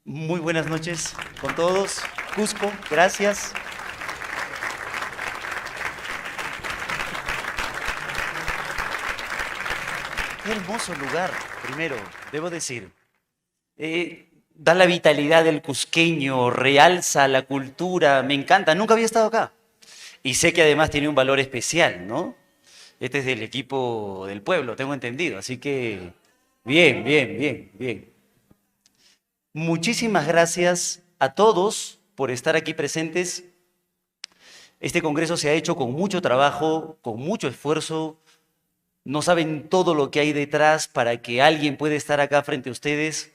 Muy buenas noches con todos. Cusco, gracias. Qué hermoso lugar, primero, debo decir. Da la vitalidad del cusqueño, realza la cultura, me encanta. Nunca había estado acá. Y sé que además tiene un valor especial, ¿no? Este es del equipo del pueblo, tengo entendido. Así que, bien, bien, bien, bien. Muchísimas gracias a todos por estar aquí presentes. Este congreso se ha hecho con mucho trabajo, con mucho esfuerzo. No saben todo lo que hay detrás para que alguien pueda estar acá frente a ustedes.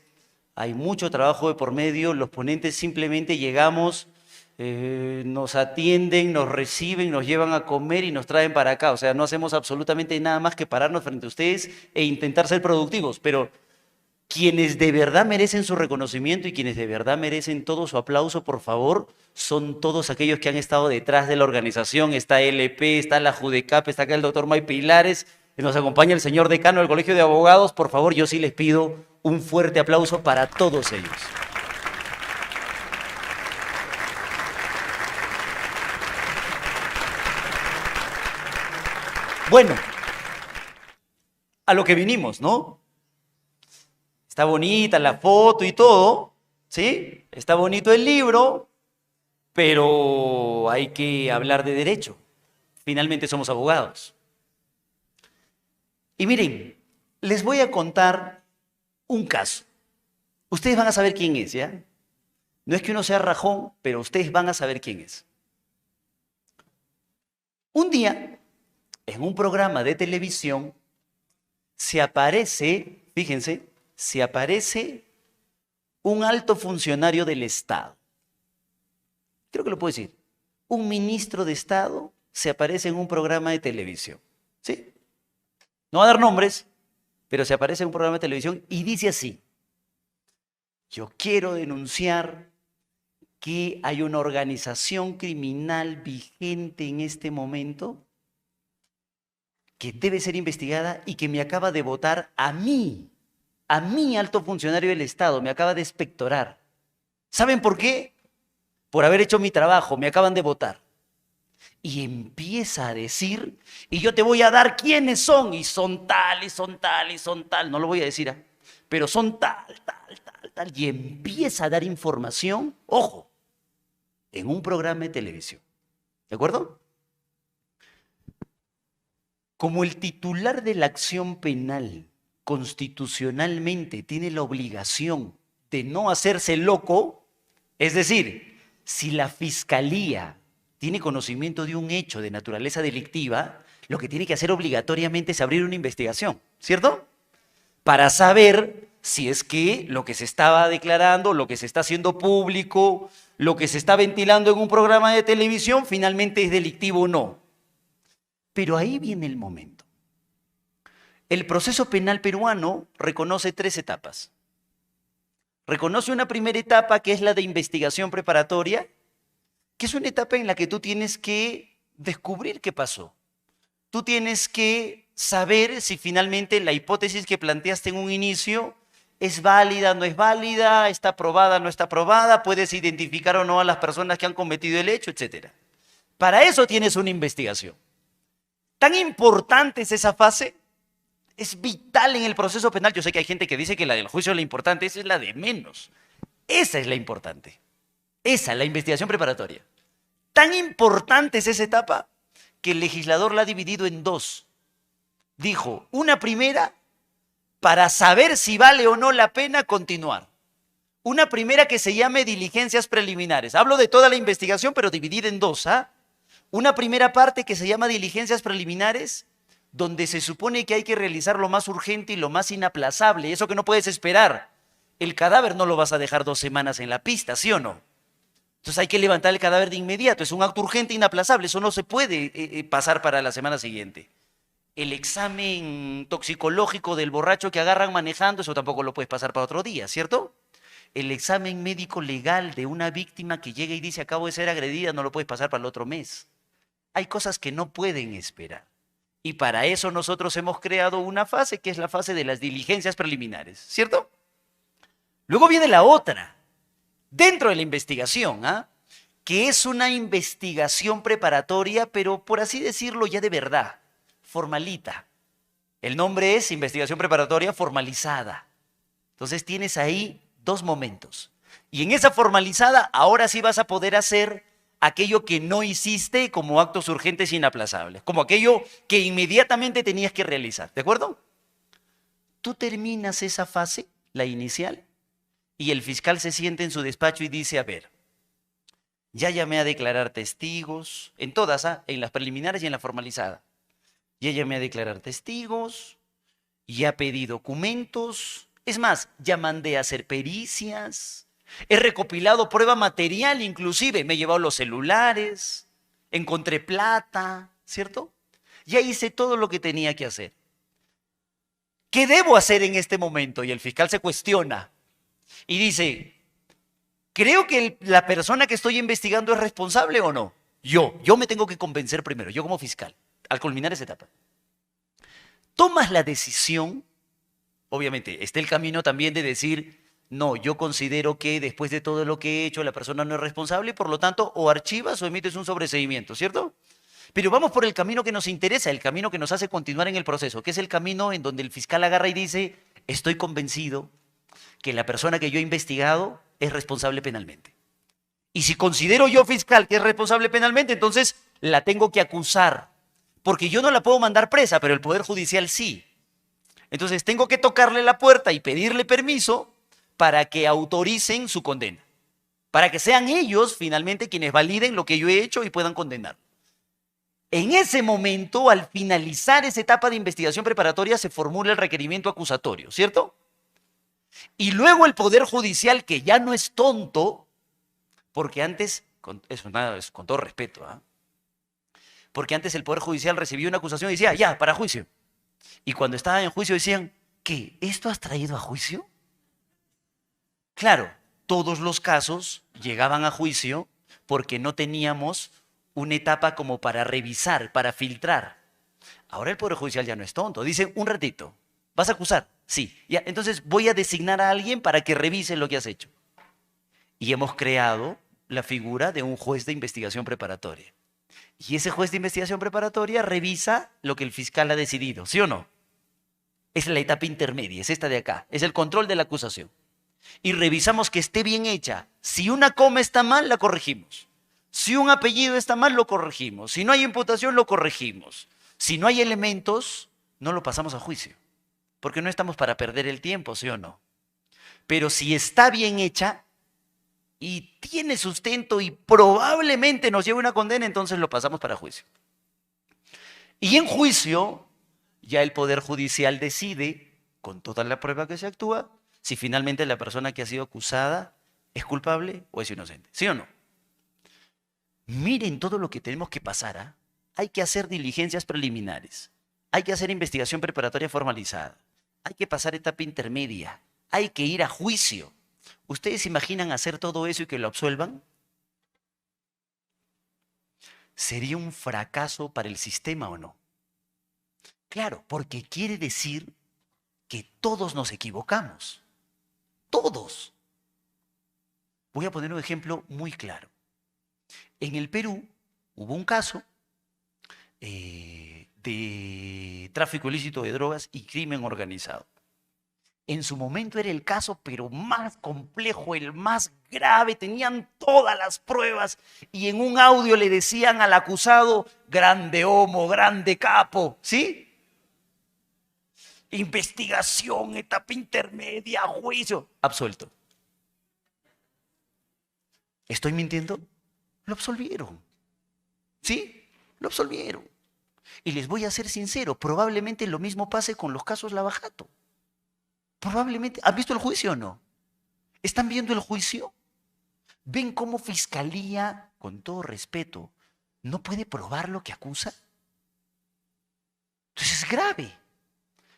Hay mucho trabajo de por medio. Los ponentes simplemente llegamos, nos atienden, nos reciben, nos llevan a comer y nos traen para acá. O sea, no hacemos absolutamente nada más que pararnos frente a ustedes e intentar ser productivos. Pero quienes de verdad merecen su reconocimiento y quienes de verdad merecen todo su aplauso, por favor, son todos aquellos que han estado detrás de la organización. Está LP, está la JUDECAP, está acá el doctor May Pilares, nos acompaña el señor decano del Colegio de Abogados. Por favor, yo sí les pido un fuerte aplauso para todos ellos. Bueno, a lo que vinimos, ¿no? Está bonita la foto y todo, ¿sí? Está bonito el libro, pero hay que hablar de derecho. Finalmente somos abogados. Y miren, les voy a contar un caso. Ustedes van a saber quién es, ¿ya? No es que uno sea rajón, pero ustedes van a saber quién es. Un día, en un programa de televisión, se aparece, fíjense, se aparece un alto funcionario del Estado. Creo que lo puedo decir. Un ministro de Estado se aparece en un programa de televisión. ¿Sí? No va a dar nombres, pero se aparece en un programa de televisión y dice así: yo quiero denunciar que hay una organización criminal vigente en este momento que debe ser investigada y que me acaba de votar a mí, alto funcionario del Estado, me acaba de expectorar. ¿Saben por qué? Por haber hecho mi trabajo, me acaban de votar. Y empieza a decir, y yo te voy a dar quiénes son, y son tal, y son tal, y son tal, no lo voy a decir, ¿eh? Pero son tal, tal, tal, tal, y empieza a dar información, ojo, en un programa de televisión. ¿De acuerdo? Como el titular de la acción penal constitucionalmente tiene la obligación de no hacerse loco, es decir, si la fiscalía tiene conocimiento de un hecho de naturaleza delictiva, lo que tiene que hacer obligatoriamente es abrir una investigación, ¿cierto? Para saber si es que lo que se estaba declarando, lo que se está haciendo público, lo que se está ventilando en un programa de televisión, finalmente es delictivo o no. Pero ahí viene el momento. El proceso penal peruano reconoce 3 etapas. Reconoce una primera etapa que es la de investigación preparatoria, que es una etapa en la que tú tienes que descubrir qué pasó. Tú tienes que saber si finalmente la hipótesis que planteaste en un inicio es válida, no es válida, está aprobada, no está aprobada, puedes identificar o no a las personas que han cometido el hecho, etc. Para eso tienes una investigación. Tan importante es esa fase, es vital en el proceso penal. Yo sé que hay gente que dice que la del juicio es la importante, esa es la de menos. Esa es la importante. Esa, la investigación preparatoria. Tan importante es esa etapa que el legislador la ha dividido en 2. Dijo, una primera para saber si vale o no la pena continuar. Una primera que se llame diligencias preliminares. Hablo de toda la investigación, pero dividida en 2, ¿ah? Una primera parte que se llama diligencias preliminares, donde se supone que hay que realizar lo más urgente y lo más inaplazable, eso que no puedes esperar. El cadáver no lo vas a dejar 2 semanas en la pista, ¿sí o no? Entonces hay que levantar el cadáver de inmediato, es un acto urgente e inaplazable, eso no se puede pasar para la semana siguiente. El examen toxicológico del borracho que agarran manejando, eso tampoco lo puedes pasar para otro día, ¿cierto? El examen médico legal de una víctima que llega y dice acabo de ser agredida, no lo puedes pasar para el otro mes. Hay cosas que no pueden esperar. Y para eso nosotros hemos creado una fase que es la fase de las diligencias preliminares, ¿cierto? Luego viene la otra, dentro de la investigación, ¿ah? Que es una investigación preparatoria, pero por así decirlo ya de verdad, formalita. El nombre es investigación preparatoria formalizada. Entonces tienes ahí dos momentos. Y en esa formalizada, ahora sí vas a poder hacer aquello que no hiciste como actos urgentes e inaplazables, como aquello que inmediatamente tenías que realizar. ¿De acuerdo? Tú terminas esa fase, la inicial, y el fiscal se siente en su despacho y dice, a ver, ya llamé a declarar testigos, en todas, ¿ah? En las preliminares y en la formalizada. Ya llamé a declarar testigos, ya pedí documentos, es más, ya mandé a hacer pericias, he recopilado prueba material inclusive, me he llevado los celulares, encontré plata, ¿cierto? Ya hice todo lo que tenía que hacer. ¿Qué debo hacer en este momento? Y el fiscal se cuestiona y dice, ¿creo que la persona que estoy investigando es responsable o no? Yo me tengo que convencer primero, yo como fiscal, al culminar esa etapa. Tomas la decisión, obviamente, está el camino también de decir, no, yo considero que después de todo lo que he hecho la persona no es responsable y por lo tanto o archivas o emites un sobreseimiento, ¿cierto? Pero vamos por el camino que nos interesa, el camino que nos hace continuar en el proceso, que es el camino en donde el fiscal agarra y dice, estoy convencido que la persona que yo he investigado es responsable penalmente. Y si considero yo fiscal que es responsable penalmente, entonces la tengo que acusar, porque yo no la puedo mandar presa, pero el Poder Judicial sí. Entonces tengo que tocarle la puerta y pedirle permiso para que autoricen su condena, para que sean ellos finalmente quienes validen lo que yo he hecho y puedan condenar. En ese momento, al finalizar esa etapa de investigación preparatoria, se formula el requerimiento acusatorio, ¿cierto? Y luego el Poder Judicial, que ya no es tonto, porque antes, eso nada, es con todo respeto, ¿ah? Porque antes el Poder Judicial recibía una acusación y decía, ya, para juicio. Y cuando estaban en juicio decían, ¿qué? ¿Esto has traído a juicio? Claro, todos los casos llegaban a juicio porque no teníamos una etapa como para revisar, para filtrar. Ahora el Poder Judicial ya no es tonto. Dice, un ratito, ¿vas a acusar? Sí. Ya, entonces voy a designar a alguien para que revise lo que has hecho. Y hemos creado la figura de un juez de investigación preparatoria. Y ese juez de investigación preparatoria revisa lo que el fiscal ha decidido, ¿sí o no? Es la etapa intermedia, es esta de acá, es el control de la acusación. Y revisamos que esté bien hecha. Si una coma está mal, la corregimos. Si un apellido está mal, lo corregimos. Si no hay imputación, lo corregimos. Si no hay elementos, no lo pasamos a juicio. Porque no estamos para perder el tiempo, ¿sí o no? Pero si está bien hecha y tiene sustento y probablemente nos lleve una condena, entonces lo pasamos para juicio. Y en juicio, ya el Poder Judicial decide, con toda la prueba que se actúa, si finalmente la persona que ha sido acusada es culpable o es inocente. ¿Sí o no? Miren todo lo que tenemos que pasar, ¿ah? Hay que hacer diligencias preliminares. Hay que hacer investigación preparatoria formalizada. Hay que pasar etapa intermedia. Hay que ir a juicio. ¿Ustedes se imaginan hacer todo eso y que lo absuelvan? ¿Sería un fracaso para el sistema o no? Claro, porque quiere decir que todos nos equivocamos. Todos. Voy a poner un ejemplo muy claro. En el Perú hubo un caso de tráfico ilícito de drogas y crimen organizado. En su momento era el caso, pero más complejo, el más grave, tenían todas las pruebas y en un audio le decían al acusado, grande homo, grande capo, ¿sí? Investigación, etapa intermedia, juicio, absuelto. ¿Estoy mintiendo? Lo absolvieron, ¿sí? Lo absolvieron. Y les voy a ser sincero, probablemente lo mismo pase con los casos Lavajato. Probablemente, ¿han visto el juicio o no? ¿Están viendo el juicio? ¿Ven cómo Fiscalía, con todo respeto, no puede probar lo que acusa? Entonces es grave,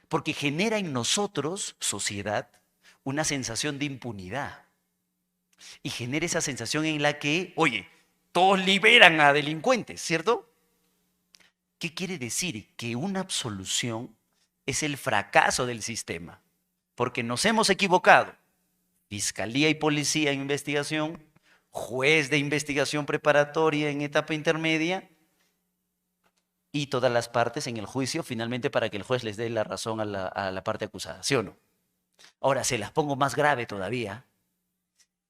porque genera en nosotros, sociedad, una sensación de impunidad. Y genera esa sensación en la que, oye, todos liberan a delincuentes, ¿cierto? ¿Qué quiere decir? Que una absolución es el fracaso del sistema, porque nos hemos equivocado. Fiscalía y policía en investigación, juez de investigación preparatoria en etapa intermedia y todas las partes en el juicio finalmente para que el juez les dé la razón a la parte acusada, ¿sí o no? Ahora, se las pongo más grave todavía.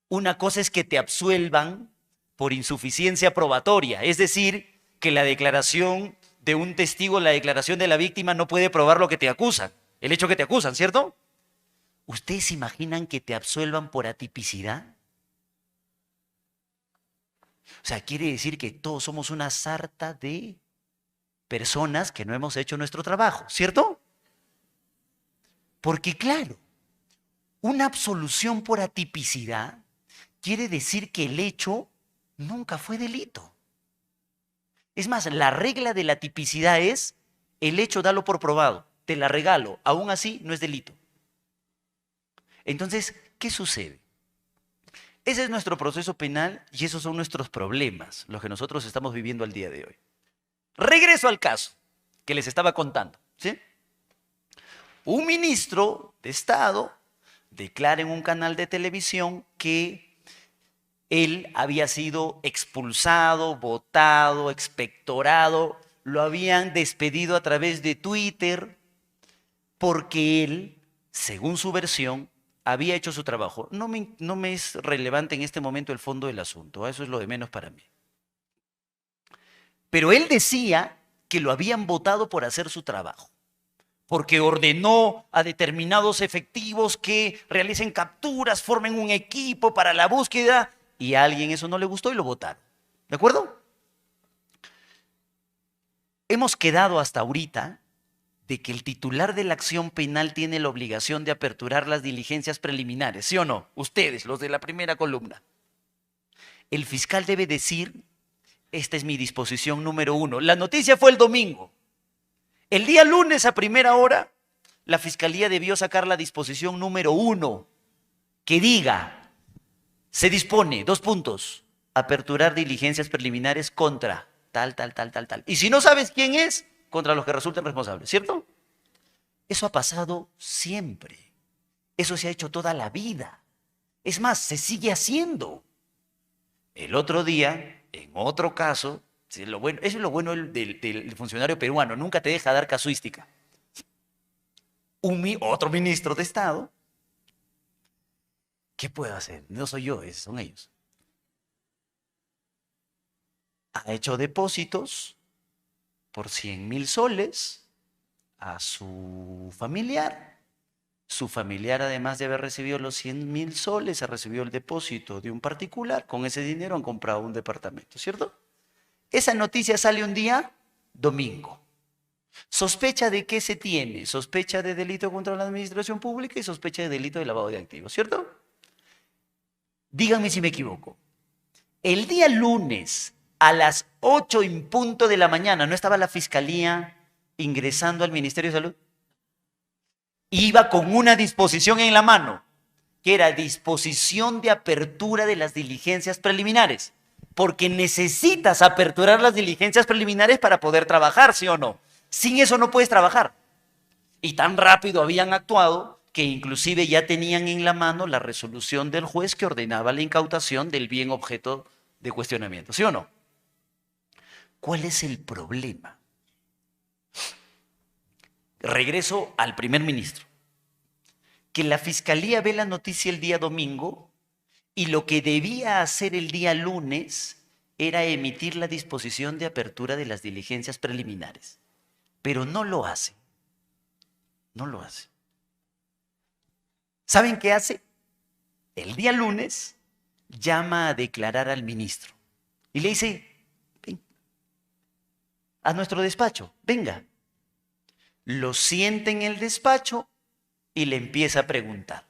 Una cosa es que te absuelvan por insuficiencia probatoria, es decir, que la declaración de un testigo, la declaración de la víctima no puede probar lo que te acusan, el hecho que te acusan, ¿cierto? ¿Ustedes se imaginan que te absuelvan por atipicidad? O sea, quiere decir que todos somos una sarta de personas que no hemos hecho nuestro trabajo, ¿cierto? Porque claro, una absolución por atipicidad quiere decir que el hecho nunca fue delito. Es más, la regla de la tipicidad es el hecho dalo por probado, te la regalo, aún así no es delito. Entonces, ¿qué sucede? Ese es nuestro proceso penal y esos son nuestros problemas, los que nosotros estamos viviendo al día de hoy. Regreso al caso que les estaba contando, ¿sí? Un ministro de Estado declara en un canal de televisión que él había sido expulsado, votado, expectorado, lo habían despedido a través de Twitter porque él, según su versión, había hecho su trabajo. No me es relevante en este momento el fondo del asunto, eso es lo de menos para mí. Pero él decía que lo habían votado por hacer su trabajo, porque ordenó a determinados efectivos que realicen capturas, formen un equipo para la búsqueda, y a alguien eso no le gustó y lo votaron. ¿De acuerdo? Hemos quedado hasta ahorita de que el titular de la acción penal tiene la obligación de aperturar las diligencias preliminares, ¿sí o no? Ustedes, los de la primera columna. El fiscal debe decir, esta es mi disposición número 1. La noticia fue el domingo. El día lunes a primera hora, la fiscalía debió sacar la disposición número 1, que diga, se dispone, 2 puntos, aperturar diligencias preliminares contra tal. Y si no sabes quién es, contra los que resulten responsables, ¿cierto? Eso ha pasado siempre. Eso se ha hecho toda la vida. Es más, se sigue haciendo. El otro día, en otro caso, eso es lo bueno del funcionario peruano, nunca te deja dar casuística. Otro ministro de Estado, ¿qué puedo hacer? No soy yo, son ellos. Ha hecho depósitos por 100.000 soles a su familiar. Su familiar, además de haber recibido los 100.000 soles, ha recibido el depósito de un particular. Con ese dinero han comprado un departamento, ¿cierto? Esa noticia sale un día domingo. ¿Sospecha de qué se tiene? Sospecha de delito contra la administración pública y sospecha de delito de lavado de activos, ¿cierto? Díganme si me equivoco. El día lunes a las 8 en punto de la mañana, ¿no estaba la fiscalía ingresando al Ministerio de Salud? Iba con una disposición en la mano, que era disposición de apertura de las diligencias preliminares, porque necesitas aperturar las diligencias preliminares para poder trabajar, ¿sí o no? Sin eso no puedes trabajar. Y tan rápido habían actuado que inclusive ya tenían en la mano la resolución del juez que ordenaba la incautación del bien objeto de cuestionamiento, ¿sí o no? ¿Cuál es el problema? Regreso al primer ministro. Que la fiscalía ve la noticia el día domingo y lo que debía hacer el día lunes era emitir la disposición de apertura de las diligencias preliminares. Pero no lo hace. No lo hace. ¿Saben qué hace? El día lunes llama a declarar al ministro y le dice, ven, a nuestro despacho, venga. Lo sienta en el despacho y le empieza a preguntar.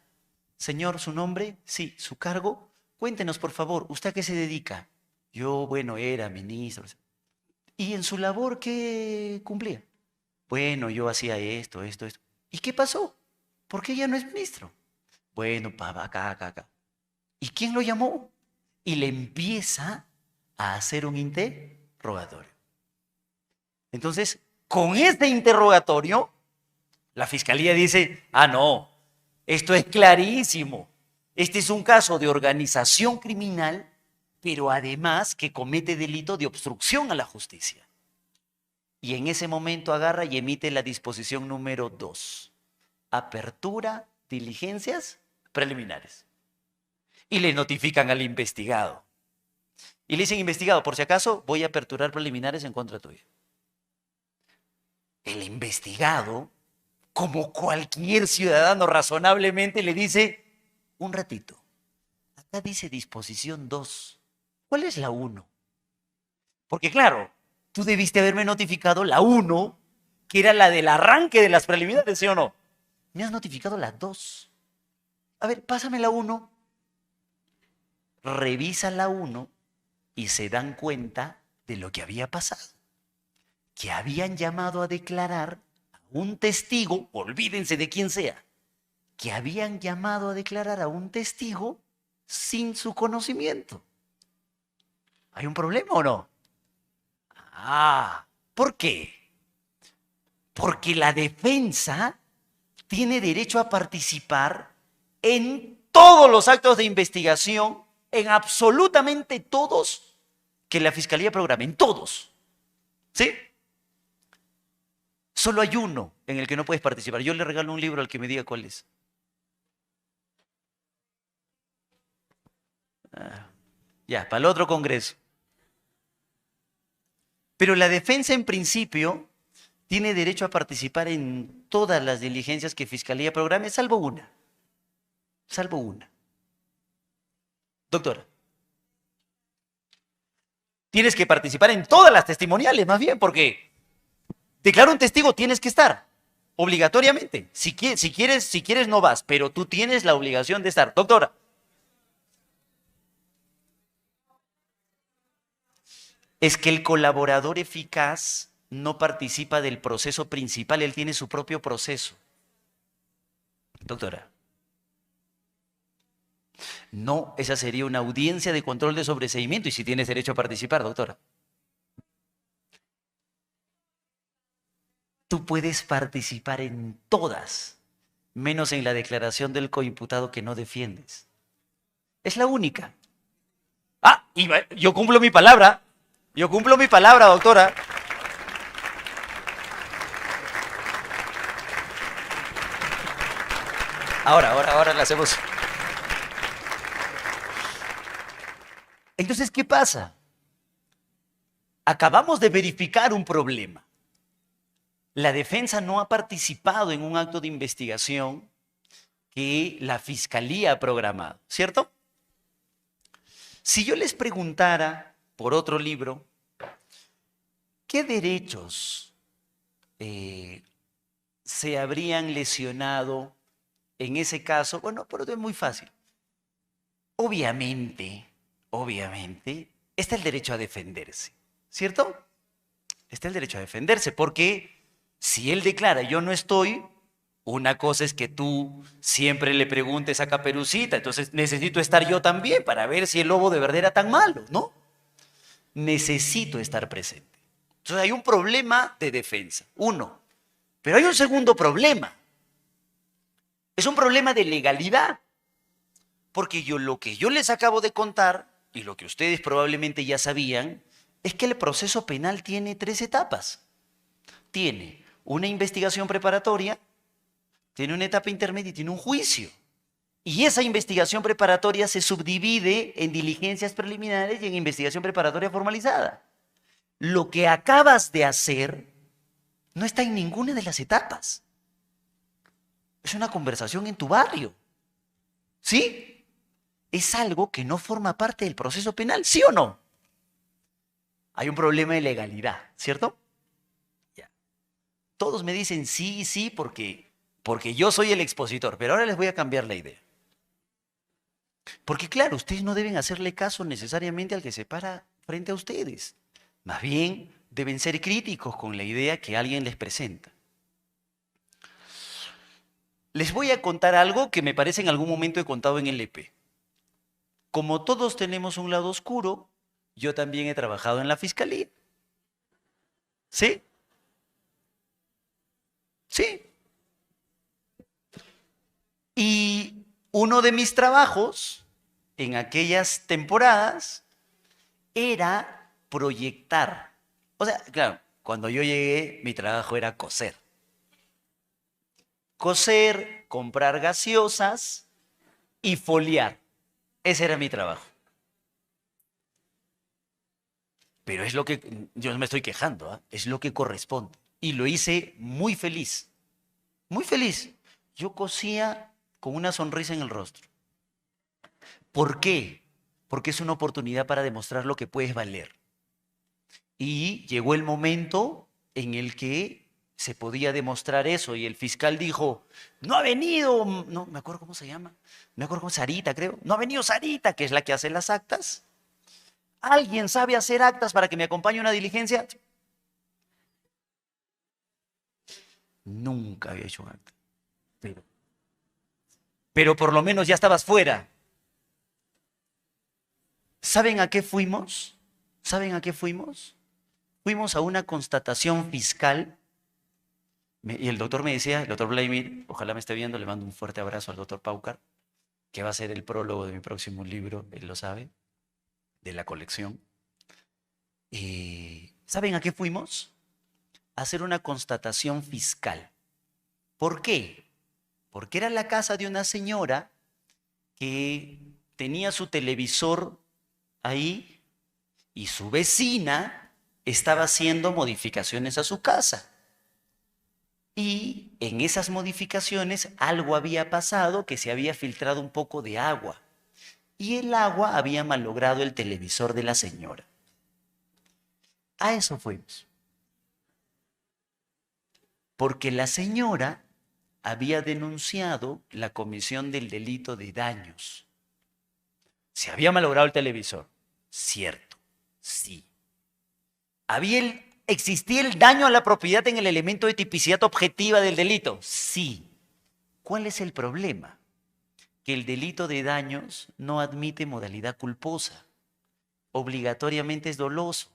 Señor, ¿su nombre? Sí. ¿Su cargo? Cuéntenos, por favor, ¿usted a qué se dedica? Yo, bueno, era ministro. ¿Y en su labor qué cumplía? Bueno, yo hacía esto. ¿Y qué pasó? ¿Por qué ya no es ministro? Bueno, acá. ¿Y quién lo llamó? Y le empieza a hacer un interrogatorio. Entonces, con este interrogatorio, la fiscalía dice, no, esto es clarísimo. Este es un caso de organización criminal, pero además que comete delito de obstrucción a la justicia. Y en ese momento agarra y emite la disposición número 2. Apertura diligencias preliminares. Y le notifican al investigado. Y le dicen, investigado, por si acaso, voy a aperturar preliminares en contra tuya. El investigado, como cualquier ciudadano razonablemente, le dice, un ratito, acá dice disposición 2. ¿Cuál es la 1? Porque claro, tú debiste haberme notificado la 1, que era la del arranque de las preliminares, ¿sí o no? Me has notificado la 2. A ver, pásame la 1. Revisa la 1 y se dan cuenta de lo que había pasado. Que habían llamado a declarar a un testigo, olvídense de quién sea, que habían llamado a declarar a un testigo sin su conocimiento. ¿Hay un problema o no? ¿Por qué? Porque la defensa tiene derecho a participar en todos los actos de investigación, en absolutamente todos que la Fiscalía programe, en todos. ¿Sí? Solo hay uno en el que no puedes participar. Yo le regalo un libro al que me diga cuál es. Ya, para el otro congreso. Pero la defensa en principio tiene derecho a participar en todas las diligencias que Fiscalía programe, salvo una. Salvo una. Doctora, tienes que participar en todas las testimoniales, más bien, porque declara un testigo, tienes que estar, obligatoriamente. Si quieres no vas, pero tú tienes la obligación de estar. Doctora. Es que el colaborador eficaz no participa del proceso principal, él tiene su propio proceso. Doctora. No, esa sería una audiencia de control de sobreseimiento y si tienes derecho a participar, doctora. Tú puedes participar en todas, menos en la declaración del coimputado que no defiendes. Es la única. Y yo cumplo mi palabra. Yo cumplo mi palabra, doctora. Ahora la hacemos. Entonces, ¿qué pasa? Acabamos de verificar un problema. La defensa no ha participado en un acto de investigación que la Fiscalía ha programado, ¿cierto? Si yo les preguntara por otro libro, ¿qué derechos se habrían lesionado en ese caso? Bueno, pero es muy fácil. Obviamente, está el derecho a defenderse, ¿cierto? Está el derecho a defenderse, porque si él declara yo no estoy, una cosa es que tú siempre le preguntes a Caperucita, entonces necesito estar yo también para ver si el lobo de verdad era tan malo, ¿no? Necesito estar presente. Entonces hay un problema de defensa, uno. Pero hay un segundo problema. Es un problema de legalidad. Porque lo que yo les acabo de contar, y lo que ustedes probablemente ya sabían, es que el proceso penal tiene 3 etapas. Tiene una investigación preparatoria, tiene una etapa intermedia y tiene un juicio. Y esa investigación preparatoria se subdivide en diligencias preliminares y en investigación preparatoria formalizada. Lo que acabas de hacer no está en ninguna de las etapas. Es una conversación en tu barrio. ¿Sí? Es algo que no forma parte del proceso penal, ¿sí o no? Hay un problema de legalidad, ¿cierto? Ya. Todos me dicen sí, sí, porque yo soy el expositor, pero ahora les voy a cambiar la idea. Porque claro, ustedes no deben hacerle caso necesariamente al que se para frente a ustedes. Más bien, deben ser críticos con la idea que alguien les presenta. Les voy a contar algo que me parece en algún momento he contado en el EP. Como todos tenemos un lado oscuro, yo también he trabajado en la fiscalía. ¿Sí? ¿Sí? Y Uno de mis trabajos en aquellas temporadas era proyectar. O sea, claro, cuando yo llegué, mi trabajo era coser. Coser, comprar gaseosas y foliar. Ese era mi trabajo. Pero es lo que, yo no me estoy quejando, ¿ah? Es lo que corresponde. Y lo hice muy feliz, muy feliz. Yo cosía con una sonrisa en el rostro. ¿Por qué? Porque es una oportunidad para demostrar lo que puedes valer. Y llegó el momento en el que se podía demostrar eso y el fiscal dijo, no ha venido, no me acuerdo cómo se llama, me acuerdo cómo Sarita, creo, no ha venido Sarita, que es la que hace las actas. ¿Alguien sabe hacer actas para que me acompañe a una diligencia? Nunca había hecho un acta. Pero, pero por lo menos ya estabas fuera. ¿Saben a qué fuimos? ¿Saben a qué fuimos? Fuimos a una constatación fiscal y el doctor me decía, el doctor Vladimir, ojalá me esté viendo, le mando un fuerte abrazo al doctor Paucar, que va a ser el prólogo de mi próximo libro, él lo sabe, de la colección. ¿Saben a qué fuimos? A hacer una constatación fiscal. ¿Por qué? Porque era la casa de una señora que tenía su televisor ahí y su vecina estaba haciendo modificaciones a su casa. Y en esas modificaciones algo había pasado, que se había filtrado un poco de agua. Y el agua había malogrado el televisor de la señora. A eso fuimos. Porque la señora había denunciado la comisión del delito de daños. Se había malogrado el televisor. Cierto, sí. ¿Existía el daño a la propiedad en el elemento de tipicidad objetiva del delito? Sí. ¿Cuál es el problema? Que el delito de daños no admite modalidad culposa. Obligatoriamente es doloso.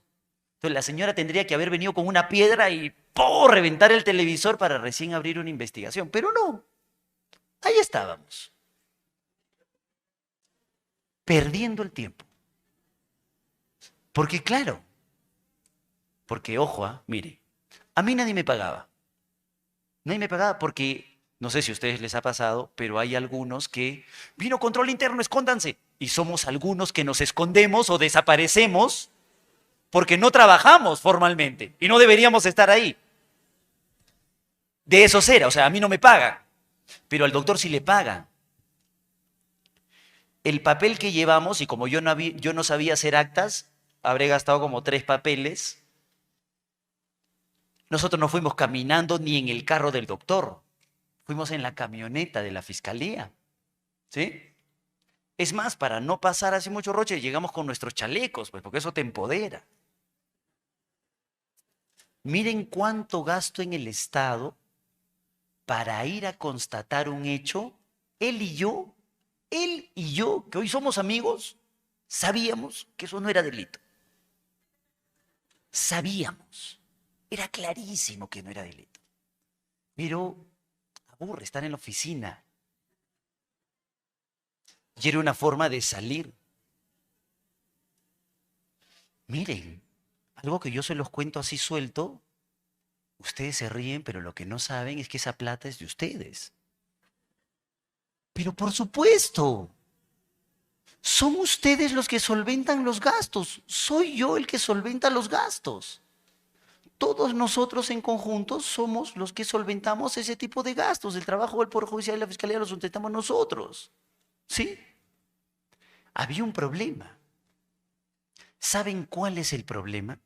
Entonces la señora tendría que haber venido con una piedra y ¡pum!, reventar el televisor para recién abrir una investigación. Pero no, ahí estábamos, perdiendo el tiempo. Porque claro, porque ojo, mire, a mí nadie me pagaba. Nadie me pagaba porque, no sé si a ustedes les ha pasado, pero hay algunos que, vino control interno, escóndanse. Y somos algunos que nos escondemos o desaparecemos porque no trabajamos formalmente y no deberíamos estar ahí. De esos era, o sea, a mí no me pagan, pero al doctor sí le pagan. El papel que llevamos, y como yo no sabía hacer actas, habré gastado como 3 papeles. Nosotros no fuimos caminando ni en el carro del doctor, fuimos en la camioneta de la fiscalía, ¿sí? Es más, para no pasar así mucho roche, llegamos con nuestros chalecos, pues, porque eso te empodera. Miren cuánto gasto en el Estado para ir a constatar un hecho. Él y yo, que hoy somos amigos, sabíamos que eso no era delito. Sabíamos. Era clarísimo que no era delito. Pero aburre estar en la oficina. Y era una forma de salir. Miren, algo que yo se los cuento así suelto, ustedes se ríen, pero lo que no saben es que esa plata es de ustedes. Pero por supuesto, son ustedes los que solventan los gastos. Soy yo el que solventa los gastos. Todos nosotros en conjunto somos los que solventamos ese tipo de gastos. El trabajo del Poder Judicial y la Fiscalía lo sustentamos nosotros. ¿Sí? Había un problema. ¿Saben cuál es el problema?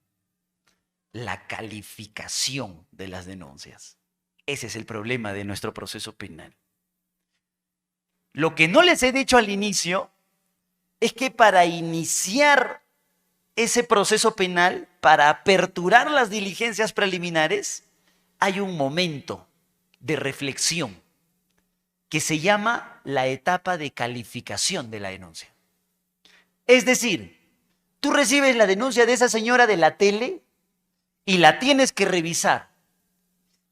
La calificación de las denuncias. Ese es el problema de nuestro proceso penal. Lo que no les he dicho al inicio es que para iniciar ese proceso penal, para aperturar las diligencias preliminares, hay un momento de reflexión que se llama la etapa de calificación de la denuncia. Es decir, tú recibes la denuncia de esa señora de la tele y la tienes que revisar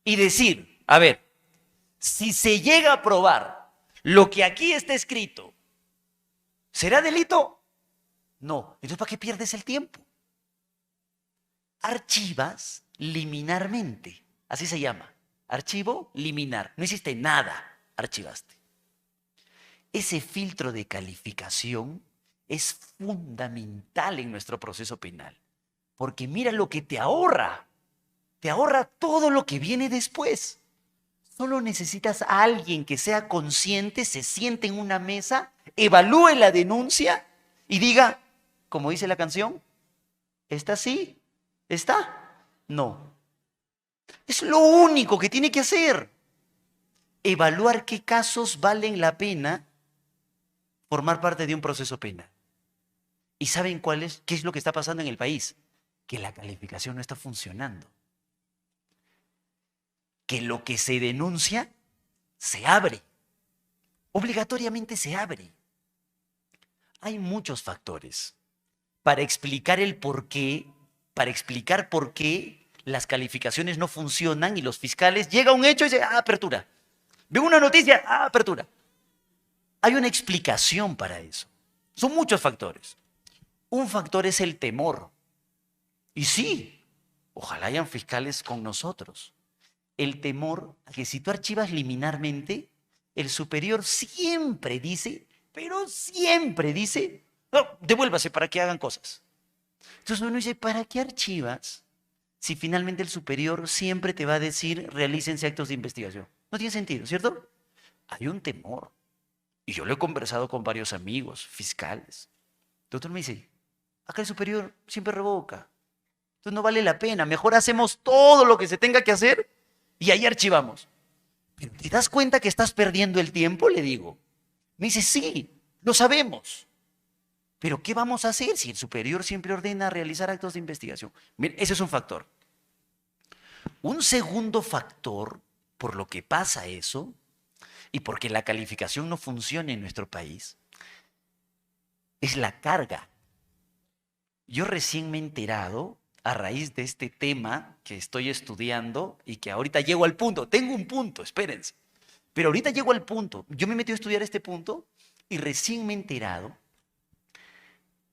y decir, a ver, si se llega a probar lo que aquí está escrito, ¿será delito? No. Entonces, ¿para qué pierdes el tiempo? Archivas liminarmente. Así se llama. Archivo liminar. No hiciste nada, archivaste. Ese filtro de calificación es fundamental en nuestro proceso penal. Porque mira lo que te ahorra. Te ahorra todo lo que viene después. Solo necesitas a alguien que sea consciente, se siente en una mesa, evalúe la denuncia y diga, como dice la canción, ¿está sí? ¿Está? No. Es lo único que tiene que hacer. Evaluar qué casos valen la pena formar parte de un proceso penal. ¿Y saben qué es lo que está pasando en el país? Que la calificación no está funcionando. Que lo que se denuncia se abre. Obligatoriamente se abre. Hay muchos factores para explicar el porqué, para explicar por qué las calificaciones no funcionan y los fiscales llega a un hecho y dice, apertura. Veo una noticia, apertura. Hay una explicación para eso. Son muchos factores. Un factor es el temor. Y sí, ojalá hayan fiscales con nosotros. El temor a que si tú archivas liminarmente, el superior siempre dice, pero siempre dice, no, devuélvase para que hagan cosas. Entonces uno dice, ¿para qué archivas si finalmente el superior siempre te va a decir, realícense actos de investigación? No tiene sentido, ¿cierto? Hay un temor. Y yo lo he conversado con varios amigos, fiscales. El otro me dice, acá el superior siempre revoca. Entonces no vale la pena. Mejor hacemos todo lo que se tenga que hacer y ahí archivamos. ¿Pero te das cuenta que estás perdiendo el tiempo? Le digo. Me dice, sí, lo sabemos. Pero ¿qué vamos a hacer si el superior siempre ordena realizar actos de investigación? Miren, ese es un factor. Un segundo factor por lo que pasa eso y porque la calificación no funciona en nuestro país es la carga. Yo recién me he enterado a raíz de este tema que estoy estudiando y que ahorita llego al punto. Tengo un punto, espérense. Pero ahorita llego al punto. Yo me metí a estudiar este punto y recién me he enterado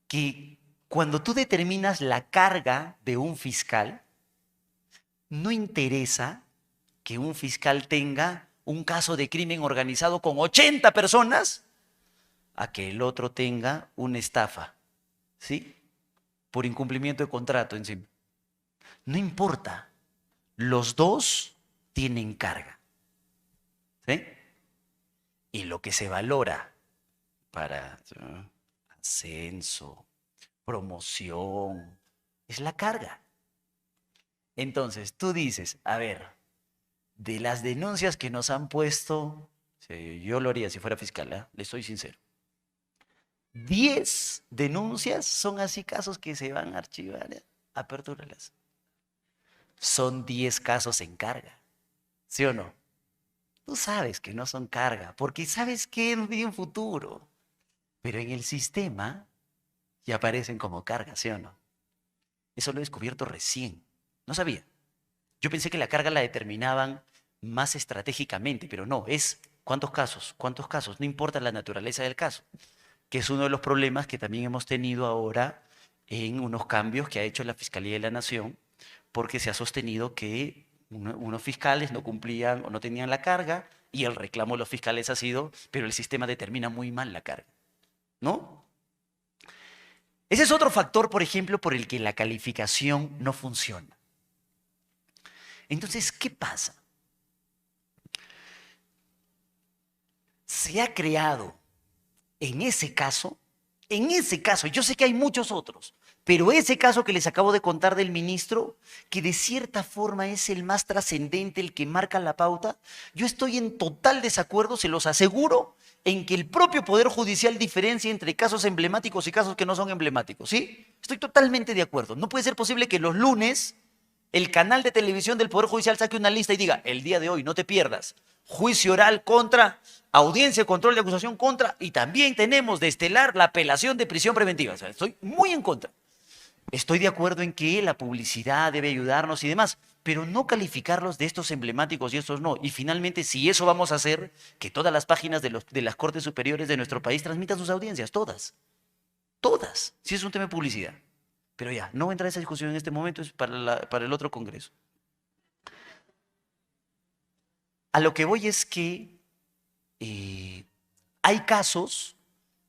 que cuando tú determinas la carga de un fiscal, no interesa que un fiscal tenga un caso de crimen organizado con 80 personas a que el otro tenga una estafa, ¿sí? Por incumplimiento de contrato encima. No importa, los dos tienen carga, ¿sí? Y lo que se valora para ascenso, promoción, es la carga. Entonces, tú dices, a ver, de las denuncias que nos han puesto, yo lo haría si fuera fiscal, ¿eh? Le soy sincero. 10 denuncias son así casos que se van a archivar, ¿eh? Apertúralas. Son 10 casos en carga, ¿sí o no? Tú sabes que no son carga, porque sabes que no tienen futuro. Pero en el sistema ya aparecen como carga, ¿sí o no? Eso lo he descubierto recién. No sabía. Yo pensé que la carga la determinaban más estratégicamente, pero no, es cuántos casos, no importa la naturaleza del caso, que es uno de los problemas que también hemos tenido ahora en unos cambios que ha hecho la Fiscalía de la Nación, porque se ha sostenido que unos fiscales no cumplían o no tenían la carga y el reclamo de los fiscales ha sido, pero el sistema determina muy mal la carga, ¿no? Ese es otro factor, por ejemplo, por el que la calificación no funciona. Entonces, ¿qué pasa? Se ha creado en ese caso, yo sé que hay muchos otros, pero ese caso que les acabo de contar del ministro, que de cierta forma es el más trascendente, el que marca la pauta, yo estoy en total desacuerdo, se los aseguro, en que el propio Poder Judicial diferencia entre casos emblemáticos y casos que no son emblemáticos, ¿sí? Estoy totalmente de acuerdo. No puede ser posible que los lunes el canal de televisión del Poder Judicial saque una lista y diga, el día de hoy, no te pierdas, juicio oral contra, audiencia de control de acusación contra, y también tenemos de estelar la apelación de prisión preventiva. O sea, estoy muy en contra. Estoy de acuerdo en que la publicidad debe ayudarnos y demás, pero no calificarlos de estos emblemáticos y estos no. Y finalmente, si eso vamos a hacer, que todas las páginas de las Cortes Superiores de nuestro país transmitan sus audiencias, todas. Todas. Si es un tema de publicidad. Pero ya, no voy a entrar a esa discusión en este momento, es para el otro congreso. A lo que voy es que hay casos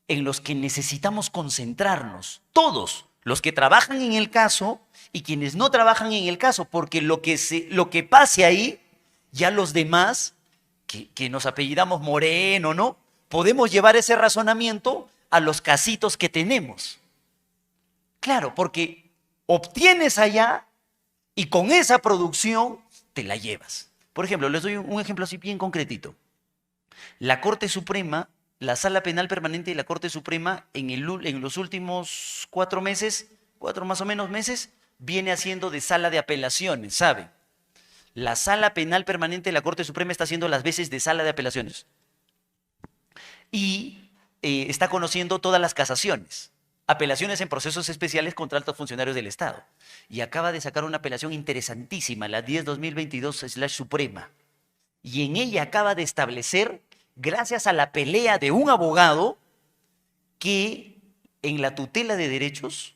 en los que necesitamos concentrarnos, todos, los que trabajan en el caso y quienes no trabajan en el caso, porque lo que pase ahí, ya los demás, que nos apellidamos Moreno, ¿no? Podemos llevar ese razonamiento a los casitos que tenemos. Claro, porque obtienes allá y con esa producción te la llevas. Por ejemplo, les doy un ejemplo así bien concretito. La Corte Suprema, la Sala Penal Permanente de la Corte Suprema, en los últimos 4 meses, 4 más o menos meses, viene haciendo de sala de apelaciones, ¿saben? La Sala Penal Permanente de la Corte Suprema está haciendo las veces de sala de apelaciones. Y está conociendo todas las casaciones, apelaciones en procesos especiales contra altos funcionarios del Estado. Y acaba de sacar una apelación interesantísima, la 10-2022/Suprema. Y en ella acaba de establecer, gracias a la pelea de un abogado, que en la tutela de derechos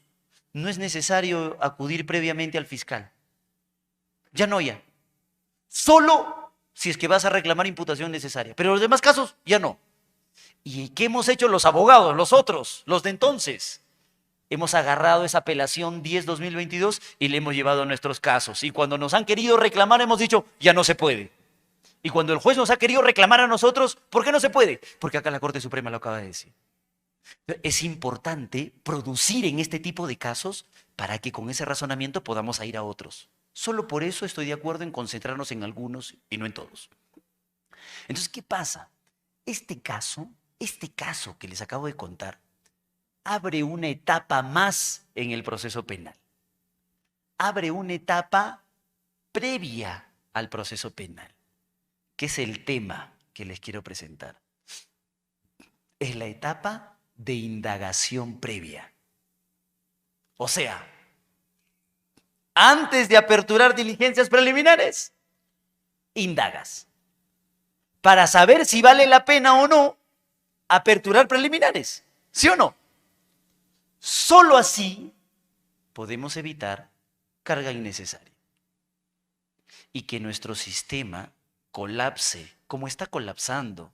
no es necesario acudir previamente al fiscal. Ya no, ya. Solo si es que vas a reclamar imputación necesaria. Pero en los demás casos, ya no. ¿Y qué hemos hecho los abogados, los otros, los de entonces? Hemos agarrado esa apelación 10-2022 y le hemos llevado a nuestros casos. Y cuando nos han querido reclamar, hemos dicho, ya no se puede. Y cuando el juez nos ha querido reclamar a nosotros, ¿por qué no se puede? Porque acá la Corte Suprema lo acaba de decir. Es importante producir en este tipo de casos para que con ese razonamiento podamos ir a otros. Solo por eso estoy de acuerdo en concentrarnos en algunos y no en todos. Entonces, ¿qué pasa? Este caso que les acabo de contar, abre una etapa más en el proceso penal. Abre una etapa previa al proceso penal, que es el tema que les quiero presentar. Es la etapa de indagación previa. O sea, antes de aperturar diligencias preliminares, indagas. Para saber si vale la pena o no aperturar preliminares. ¿Sí o no? Solo así podemos evitar carga innecesaria. Y que nuestro sistema colapse como está colapsando.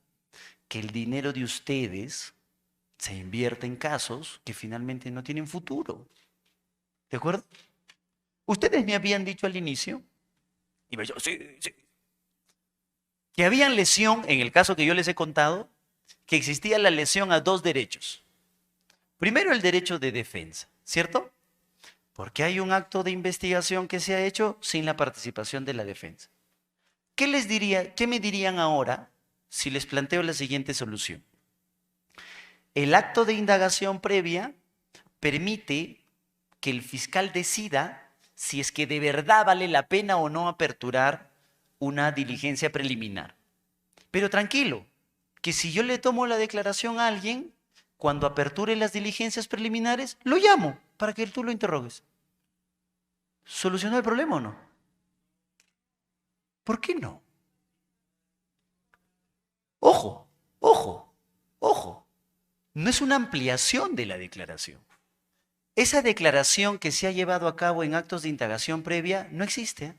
Que el dinero de ustedes se invierta en casos que finalmente no tienen futuro. ¿De acuerdo? Ustedes me habían dicho al inicio, y yo, sí, que había lesión, en el caso que yo les he contado, que existía la lesión a 2 derechos. Primero, el derecho de defensa, ¿cierto? Porque hay un acto de investigación que se ha hecho sin la participación de la defensa. ¿Qué me dirían ahora si les planteo la siguiente solución? El acto de indagación previa permite que el fiscal decida si es que de verdad vale la pena o no aperturar una diligencia preliminar. Pero tranquilo, que si yo le tomo la declaración a alguien, cuando aperture las diligencias preliminares, lo llamo para que tú lo interrogues. ¿Solucionó el problema o no? ¿Por qué no? Ojo, ojo, ojo. No es una ampliación de la declaración. Esa declaración que se ha llevado a cabo en actos de indagación previa no existe.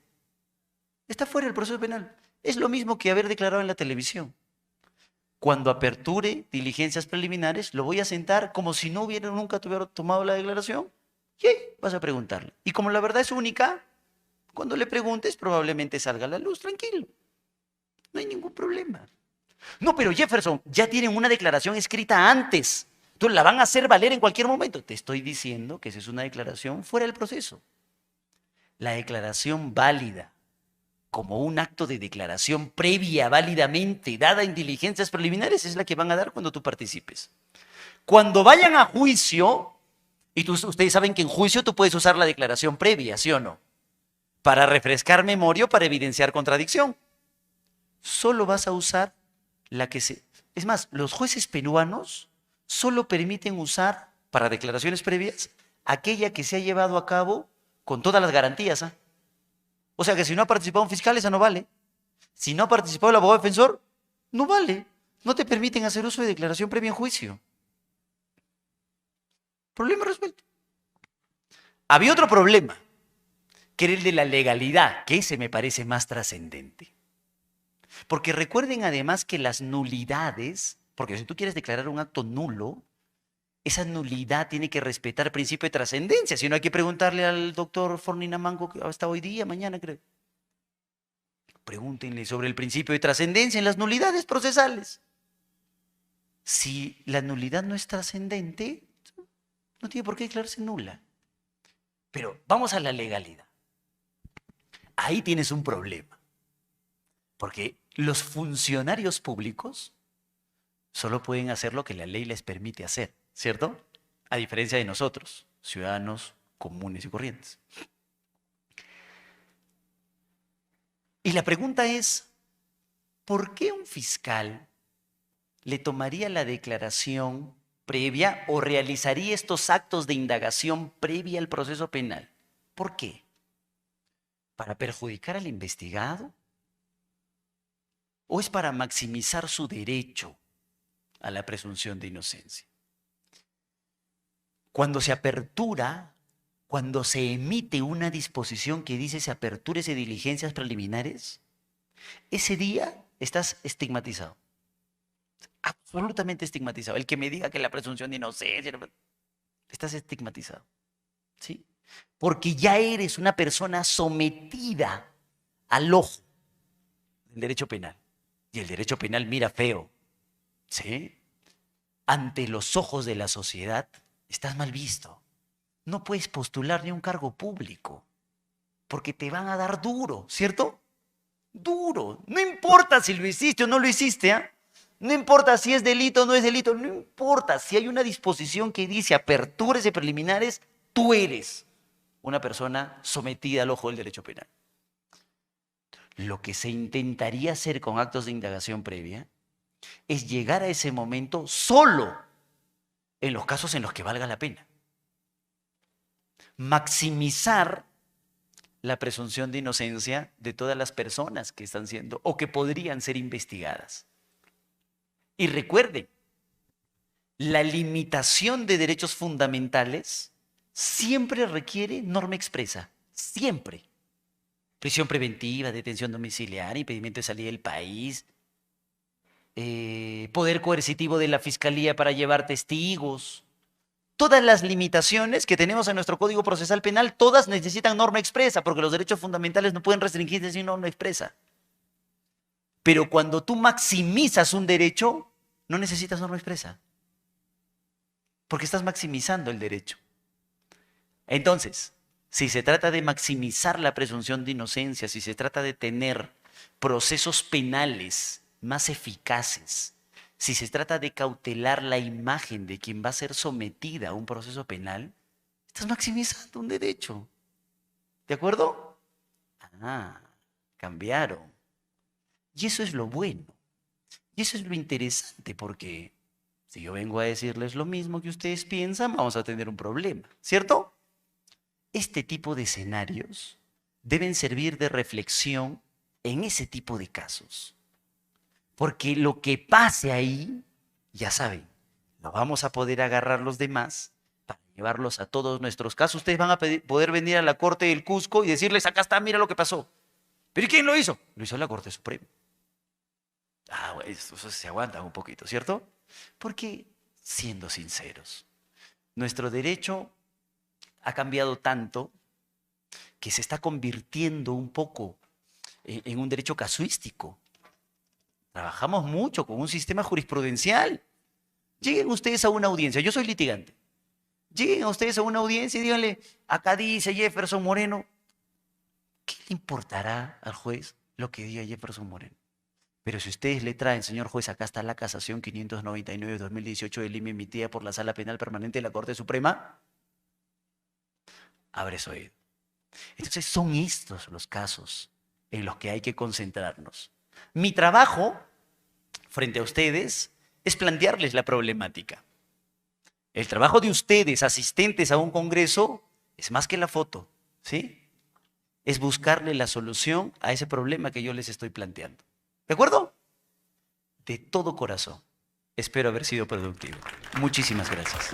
Está fuera del proceso penal. Es lo mismo que haber declarado en la televisión. Cuando aperture diligencias preliminares, lo voy a sentar como si no hubiera nunca tomado la declaración. Y ahí vas a preguntarle. Y como la verdad es única, cuando le preguntes probablemente salga a la luz, tranquilo. No hay ningún problema. No, pero Jefferson, ya tienen una declaración escrita antes. Entonces la van a hacer valer en cualquier momento. Te estoy diciendo que esa es una declaración fuera del proceso. La declaración válida, como un acto de declaración previa, válidamente, dada en diligencias preliminares, es la que van a dar cuando tú participes. Cuando vayan a juicio, y ustedes saben que en juicio tú puedes usar la declaración previa, ¿sí o no? Para refrescar memoria o para evidenciar contradicción. Solo vas a usar la que se... Es más, los jueces peruanos solo permiten usar, para declaraciones previas, aquella que se ha llevado a cabo con todas las garantías, ¿ah? O sea que si no ha participado un fiscal, esa no vale. Si no ha participado el abogado defensor, no vale. No te permiten hacer uso de declaración previa en juicio. Problema resuelto. Había otro problema, que era el de la legalidad, que ese me parece más trascendente. Porque recuerden además que las nulidades, porque si tú quieres declarar un acto nulo, esa nulidad tiene que respetar el principio de trascendencia. Si no, hay que preguntarle al doctor Fornina Mango, que hasta hoy día, mañana creo. Pregúntenle sobre el principio de trascendencia en las nulidades procesales. Si la nulidad no es trascendente, no tiene por qué declararse nula. Pero vamos a la legalidad. Ahí tienes un problema. Porque los funcionarios públicos solo pueden hacer lo que la ley les permite hacer, ¿cierto? A diferencia de nosotros, ciudadanos comunes y corrientes. Y la pregunta es, ¿por qué un fiscal le tomaría la declaración previa o realizaría estos actos de indagación previa al proceso penal? ¿Por qué? ¿Para perjudicar al investigado? ¿O es para maximizar su derecho a la presunción de inocencia? Cuando se apertura, cuando se emite una disposición que dice se apertúrese diligencias preliminares, ese día estás estigmatizado. Absolutamente estigmatizado. El que me diga que la presunción de inocencia, estás estigmatizado. ¿Sí? Porque ya eres una persona sometida al ojo del derecho penal. Y el derecho penal mira feo. ¿Sí? Ante los ojos de la sociedad, estás mal visto. No puedes postular ni un cargo público, porque te van a dar duro, ¿cierto? Duro. No importa si lo hiciste o no lo hiciste, ¿ah? No importa si es delito o no es delito, no importa. Si hay una disposición que dice aperturas de preliminares, tú eres una persona sometida al ojo del derecho penal. Lo que se intentaría hacer con actos de indagación previa es llegar a ese momento solo en los casos en los que valga la pena. Maximizar la presunción de inocencia de todas las personas que están siendo o que podrían ser investigadas. Y recuerden, la limitación de derechos fundamentales siempre requiere norma expresa, siempre. Prisión preventiva, detención domiciliaria, impedimento de salida del país, poder coercitivo de la fiscalía para llevar testigos. Todas las limitaciones que tenemos en nuestro Código Procesal Penal, todas necesitan norma expresa, porque los derechos fundamentales no pueden restringirse sin norma expresa. Pero cuando tú maximizas un derecho, no necesitas norma expresa, porque estás maximizando el derecho. Entonces, si se trata de maximizar la presunción de inocencia, si se trata de tener procesos penales más eficaces, si se trata de cautelar la imagen de quien va a ser sometida a un proceso penal, estás maximizando un derecho. ¿De acuerdo? Ah, cambiaron. Y eso es lo bueno. Y eso es lo interesante, porque si yo vengo a decirles lo mismo que ustedes piensan, vamos a tener un problema, ¿cierto? Este tipo de escenarios deben servir de reflexión en ese tipo de casos. Porque lo que pase ahí, ya saben, lo vamos a poder agarrar los demás para llevarlos a todos nuestros casos. Ustedes van a poder venir a la Corte del Cusco y decirles, acá está, mira lo que pasó. ¿Pero y quién lo hizo? Lo hizo la Corte Suprema. Ah, bueno, eso se aguanta un poquito, ¿cierto? Porque, siendo sinceros, nuestro derecho ha cambiado tanto que se está convirtiendo un poco en un derecho casuístico. Trabajamos mucho con un sistema jurisprudencial. Lleguen ustedes a una audiencia, yo soy litigante. Lleguen ustedes a una audiencia y díganle, acá dice Jefferson Moreno. ¿Qué le importará al juez lo que diga Jefferson Moreno? Pero si ustedes le traen, señor juez, acá está la casación 599-2018 del IME emitida por la Sala Penal Permanente de la Corte Suprema, abre su oído. Entonces son estos los casos en los que hay que concentrarnos. Mi trabajo frente a ustedes es plantearles la problemática. El trabajo de ustedes, asistentes a un congreso, es más que la foto, ¿sí? es buscarle la solución a ese problema que yo les estoy planteando. ¿De acuerdo? De todo corazón. Espero haber sido productivo. Muchísimas gracias.